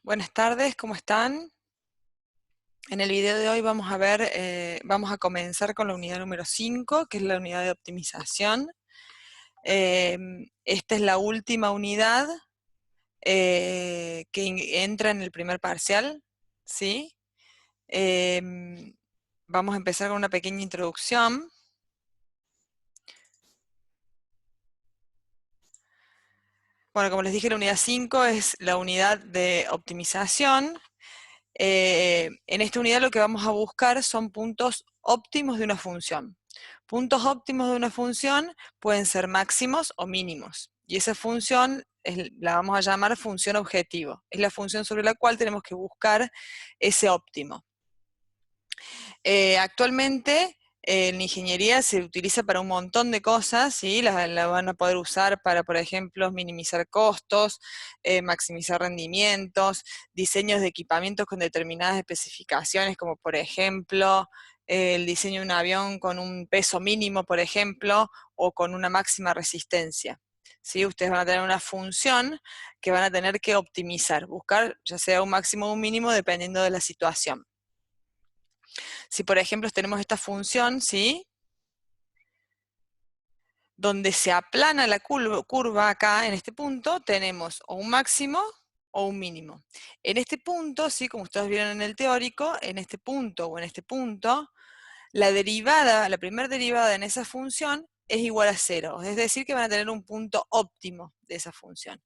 Buenas tardes, ¿cómo están? En el video de hoy vamos a ver, vamos a comenzar con la unidad número 5, que es la unidad de optimización. Esta es la última unidad que entra en el primer parcial, ¿sí? Vamos a empezar con una pequeña introducción. Bueno, como les dije, la unidad 5 es la unidad de optimización. En esta unidad lo que vamos a buscar son puntos óptimos de una función. Puntos óptimos de una función pueden ser máximos o mínimos. Y esa función la vamos a llamar función objetivo. Es la función sobre la cual tenemos que buscar ese óptimo. Actualmente en ingeniería se utiliza para un montón de cosas, ¿sí? La van a poder usar para, por ejemplo, minimizar costos, maximizar rendimientos, diseños de equipamientos con determinadas especificaciones, como por ejemplo el diseño de un avión con un peso mínimo, por ejemplo, o con una máxima resistencia. ¿Sí? Ustedes van a tener una función que van a tener que optimizar, buscar ya sea un máximo o un mínimo dependiendo de la situación. Si por ejemplo tenemos esta función, ¿sí? Donde se aplana la curva acá, en este punto, tenemos o un máximo o un mínimo. En este punto, ¿sí? Como ustedes vieron en el teórico, en este punto o en este punto, la derivada, la primera derivada en esa función es igual a 0. Es decir, que van a tener un punto óptimo de esa función.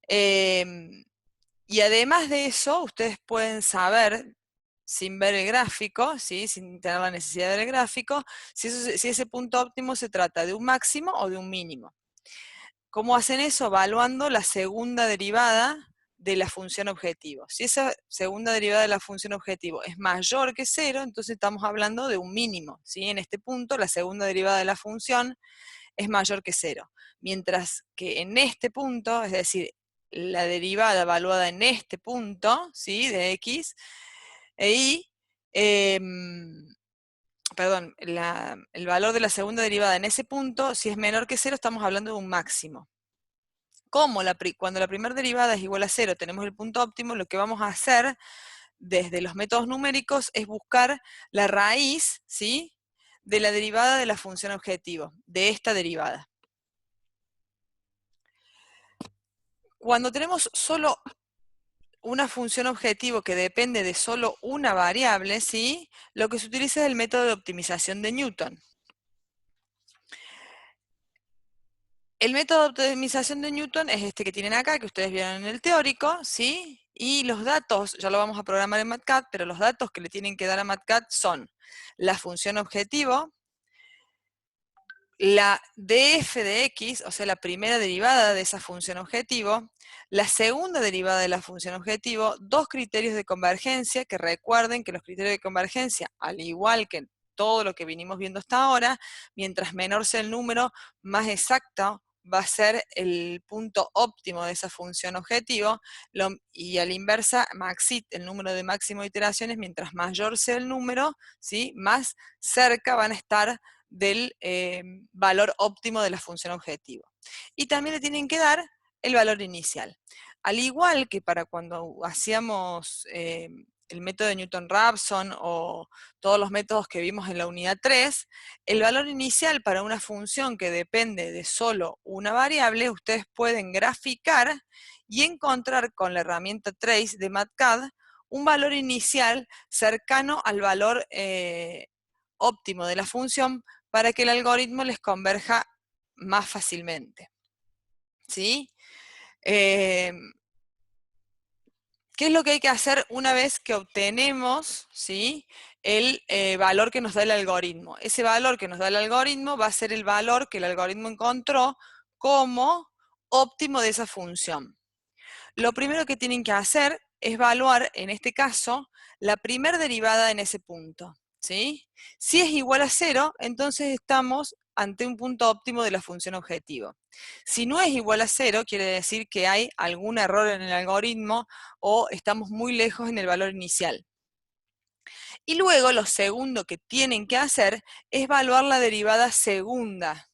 Y además de eso, ustedes pueden saber, sin ver el gráfico, ¿sí? Sin tener la necesidad de ver el gráfico, si ese punto óptimo se trata de un máximo o de un mínimo. ¿Cómo hacen eso? Evaluando la segunda derivada de la función objetivo. Si esa segunda derivada de la función objetivo es mayor que 0, entonces estamos hablando de un mínimo, ¿sí? En este punto, la segunda derivada de la función es mayor que 0. Mientras que en este punto, es decir, la derivada evaluada en este punto, ¿sí? De x, y, perdón, el valor de la segunda derivada en ese punto, si es menor que 0, estamos hablando de un máximo. Como cuando la primera derivada es igual a 0, tenemos el punto óptimo, lo que vamos a hacer desde los métodos numéricos es buscar la raíz, ¿sí? De la derivada de la función objetivo, de esta derivada. Cuando tenemos solo una función objetivo que depende de solo una variable, ¿sí? Lo que se utiliza es el método de optimización de Newton. El método de optimización de Newton es este que tienen acá, que ustedes vieron en el teórico, ¿sí? Y los datos, ya lo vamos a programar en MATCAD, pero los datos que le tienen que dar a MATCAD son la función objetivo, la df de x, o sea, la primera derivada de esa función objetivo, la segunda derivada de la función objetivo, dos criterios de convergencia, que recuerden que los criterios de convergencia, al igual que todo lo que vinimos viendo hasta ahora, mientras menor sea el número, más exacto va a ser el punto óptimo de esa función objetivo, y a la inversa, maxit, el número de máximo de iteraciones, mientras mayor sea el número, ¿sí? Más cerca van a estar del valor óptimo de la función objetivo. Y también le tienen que dar el valor inicial. Al igual que para cuando hacíamos el método de Newton-Raphson o todos los métodos que vimos en la unidad 3, el valor inicial para una función que depende de solo una variable, ustedes pueden graficar y encontrar con la herramienta Trace de MATCAD un valor inicial cercano al valor óptimo de la función para que el algoritmo les converja más fácilmente. ¿Sí? ¿Qué es lo que hay que hacer una vez que obtenemos, ¿sí? El valor que nos da el algoritmo? Ese valor que nos da el algoritmo va a ser el valor que el algoritmo encontró como óptimo de esa función. Lo primero que tienen que hacer es evaluar, en este caso, la primera derivada en ese punto, ¿sí? Si es igual a 0, entonces estamos ante un punto óptimo de la función objetivo. Si no es igual a 0, quiere decir que hay algún error en el algoritmo o estamos muy lejos en el valor inicial. Y luego lo segundo que tienen que hacer es evaluar la derivada segunda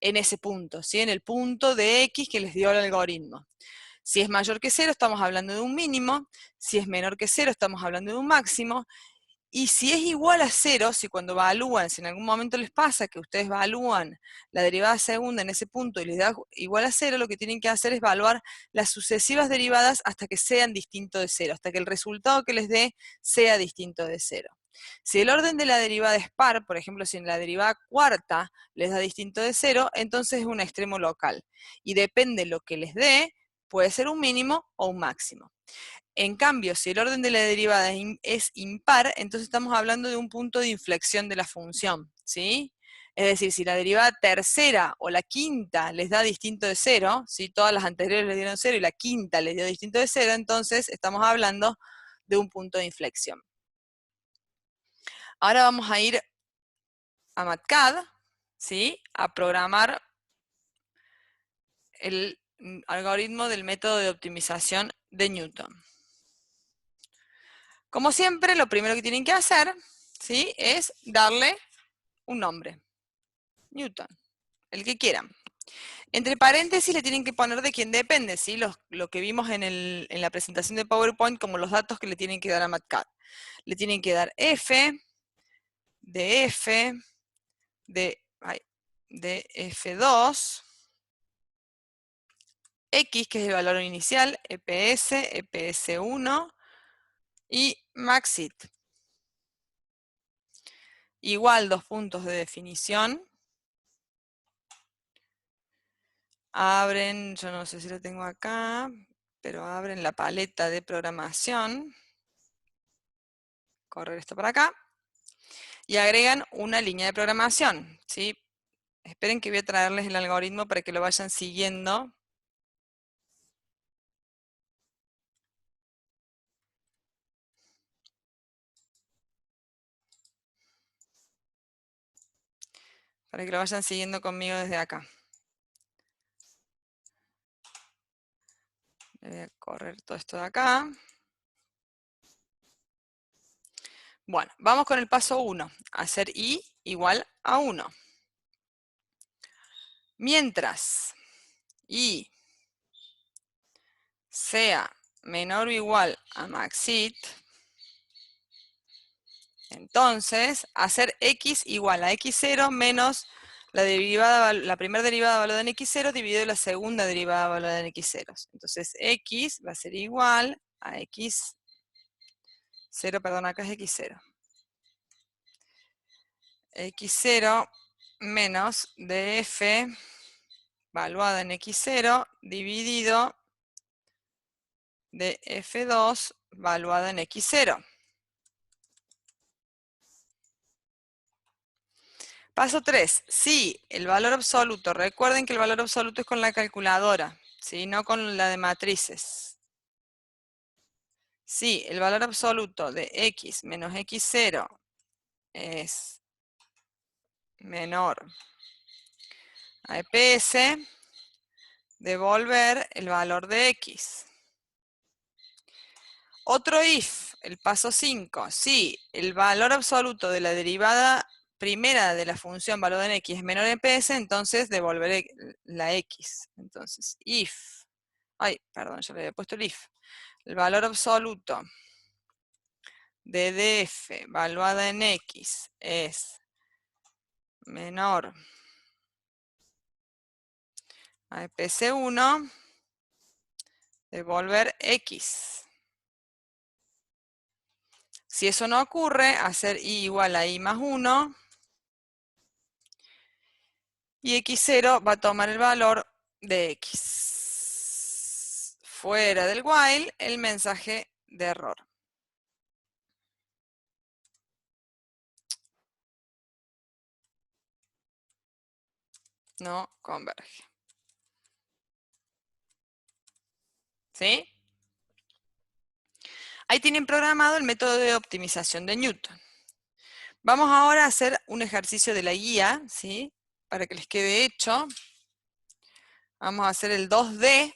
en ese punto, ¿sí? En el punto de x que les dio el algoritmo. Si es mayor que 0, estamos hablando de un mínimo. Si es menor que 0, estamos hablando de un máximo. Y si es igual a 0, si cuando evalúan, si en algún momento les pasa que ustedes evalúan la derivada segunda en ese punto y les da igual a 0, lo que tienen que hacer es evaluar las sucesivas derivadas hasta que sean distinto de 0, hasta que el resultado que les dé sea distinto de 0. Si el orden de la derivada es par, por ejemplo, si en la derivada cuarta les da distinto de 0, entonces es un extremo local. Y depende de lo que les dé, puede ser un mínimo o un máximo. En cambio, si el orden de la derivada es impar, entonces estamos hablando de un punto de inflexión de la función, ¿sí? Es decir, si la derivada tercera o la quinta les da distinto de 0, si todas las anteriores les dieron 0 y la quinta les dio distinto de 0, entonces estamos hablando de un punto de inflexión. Ahora vamos a ir a MATCAD, ¿sí? A programar el algoritmo del método de optimización de Newton. Como siempre, lo primero que tienen que hacer, ¿sí? Es darle un nombre. Newton, el que quieran. Entre paréntesis le tienen que poner de quién depende, ¿sí? Lo que vimos en la presentación de PowerPoint como los datos que le tienen que dar a MATCAD. Le tienen que dar F, de F, de F2, X, que es el valor inicial, EPS, EPS1 y Maxit. Igual 2 puntos de definición. Abren, yo no sé si lo tengo acá, pero abren la paleta de programación. Correr esto para acá. Y agregan una línea de programación, ¿sí? Esperen que voy a traerles el algoritmo para que lo vayan siguiendo. Para que lo vayan siguiendo conmigo desde acá. Voy a correr todo esto de acá. Bueno, vamos con el paso 1. Hacer i igual a 1. Mientras i sea menor o igual a maxit, entonces hacer x igual a x0 menos la primera derivada evaluada en x0 dividido la segunda derivada evaluada en x0. Entonces x va a ser igual a x0, perdón, acá es x0. x0 menos df evaluada en x0 dividido de f2 evaluada en x0. Paso 3. Si el valor absoluto, recuerden que el valor absoluto es con la calculadora, ¿sí? No con la de matrices. Si el valor absoluto de x menos x0 es menor a EPS, devolver el valor de x. Otro if, el paso 5, si el valor absoluto de la derivada primera de la función valorada en x es menor a EPS, entonces devolveré la x. Entonces, if, perdón, ya le había puesto el if. El valor absoluto de df evaluada en x es menor a EPS1, devolver x. Si eso no ocurre, hacer i igual a i más 1, y x0 va a tomar el valor de x. Fuera del while, el mensaje de error. No converge. ¿Sí? Ahí tienen programado el método de optimización de Newton. Vamos ahora a hacer un ejercicio de la guía, ¿sí? Para que les quede hecho. Vamos a hacer el 2D.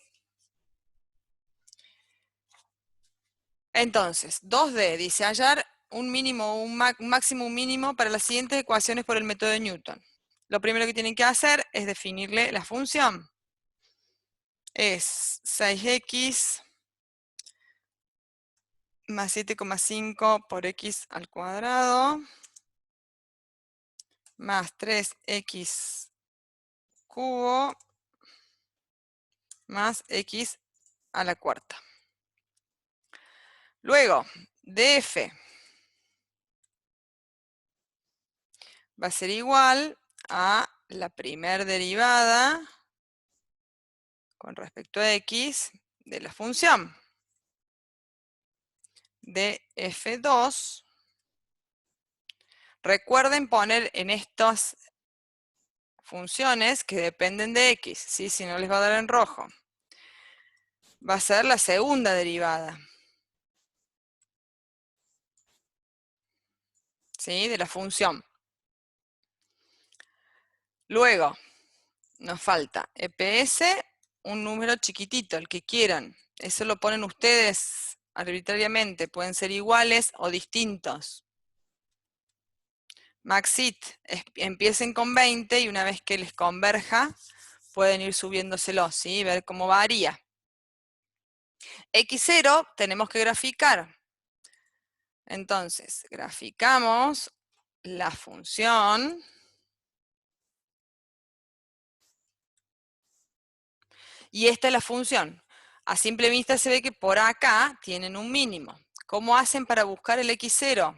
Entonces, 2D dice hallar un mínimo, un máximo, un mínimo para las siguientes ecuaciones por el método de Newton. Lo primero que tienen que hacer es definirle la función. es 6x más 7,5 por x al cuadrado más 3x cubo más x a la cuarta. Luego, df va a ser igual a la primer derivada con respecto a x de la función de f2. Recuerden poner en estas funciones que dependen de x, ¿sí? Si no les va a dar en rojo. Va a ser la segunda derivada, ¿sí? De la función. Luego, nos falta EPS, un número chiquitito, el que quieran. Eso lo ponen ustedes arbitrariamente, pueden ser iguales o distintos. Maxit, empiecen con 20 y una vez que les converja, pueden ir subiéndoselo, ¿sí? Ver cómo varía. X0 tenemos que graficar. Entonces, graficamos la función. Y esta es la función. A simple vista se ve que por acá tienen un mínimo. ¿Cómo hacen para buscar el X0?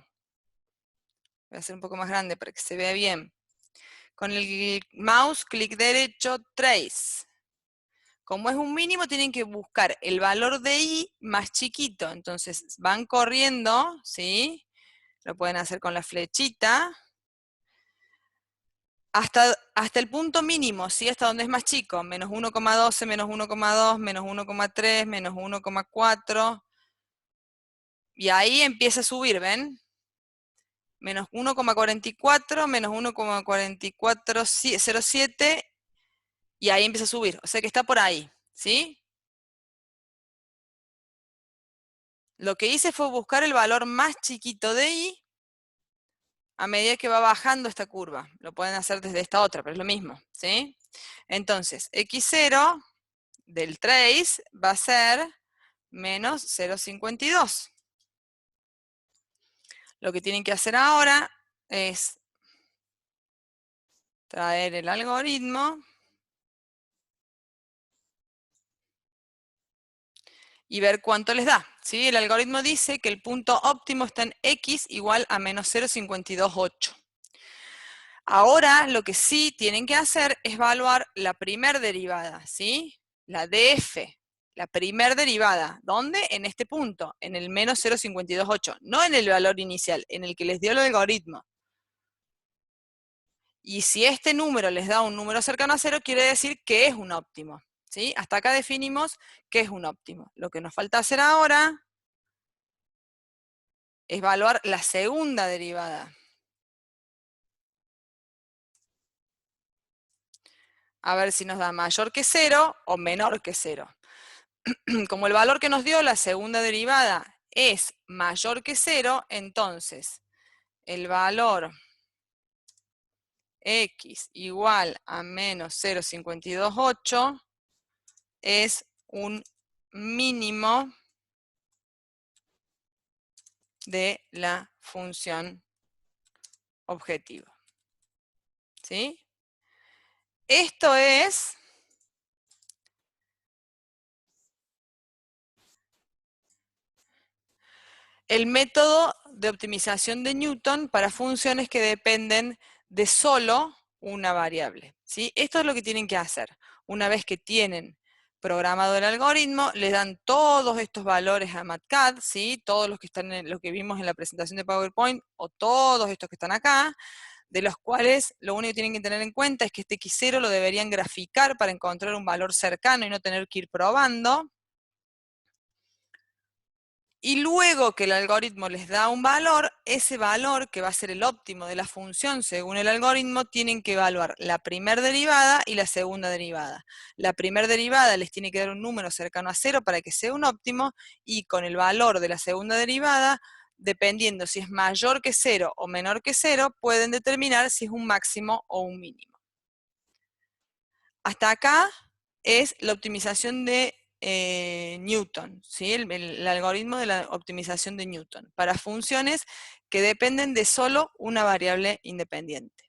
Voy a hacer un poco más grande para que se vea bien. Con el mouse, clic derecho, trace. Como es un mínimo, tienen que buscar el valor de i más chiquito. Entonces van corriendo, ¿sí? Lo pueden hacer con la flechita. Hasta el punto mínimo, ¿sí? Hasta donde es más chico. Menos 1,12, menos 1,2, menos 1,3, menos 1,4. Y ahí empieza a subir, ¿ven? Menos 1,44, menos 1,4407. Y ahí empieza a subir. O sea que está por ahí, ¿sí? Lo que hice fue buscar el valor más chiquito de i a medida que va bajando esta curva. Lo pueden hacer desde esta otra, pero es lo mismo, ¿sí? Entonces, x0 del trace va a ser menos 0,52. Lo que tienen que hacer ahora es traer el algoritmo y ver cuánto les da, ¿sí? El algoritmo dice que el punto óptimo está en x igual a menos 0,528. Ahora lo que sí tienen que hacer es evaluar la primer derivada, ¿sí? La df, la primer derivada. ¿Dónde? En este punto, en el menos 0,528, no en el valor inicial, en el que les dio el algoritmo. Y si este número les da un número cercano a 0, quiere decir que es un óptimo, ¿sí? Hasta acá definimos qué es un óptimo. Lo que nos falta hacer ahora es evaluar la segunda derivada. A ver si nos da mayor que 0 o menor que 0. Como el valor que nos dio la segunda derivada es mayor que 0, entonces el valor x igual a menos 0,528 es un mínimo de la función objetivo. ¿Sí? Esto es el método de optimización de Newton para funciones que dependen de solo una variable, ¿sí? Esto es lo que tienen que hacer. Una vez que tienen programado el algoritmo, les dan todos estos valores a MATCAD, ¿sí? Todos los que están en lo que vimos en la presentación de PowerPoint, o todos estos que están acá, de los cuales lo único que tienen que tener en cuenta es que este X0 lo deberían graficar para encontrar un valor cercano y no tener que ir probando. Y luego que el algoritmo les da un valor, ese valor, que va a ser el óptimo de la función según el algoritmo, tienen que evaluar la primera derivada y la segunda derivada. La primera derivada les tiene que dar un número cercano a 0 para que sea un óptimo, y con el valor de la segunda derivada, dependiendo si es mayor que 0 o menor que 0, pueden determinar si es un máximo o un mínimo. Hasta acá es la optimización de Newton, ¿sí? El algoritmo de la optimización de Newton, para funciones que dependen de solo una variable independiente.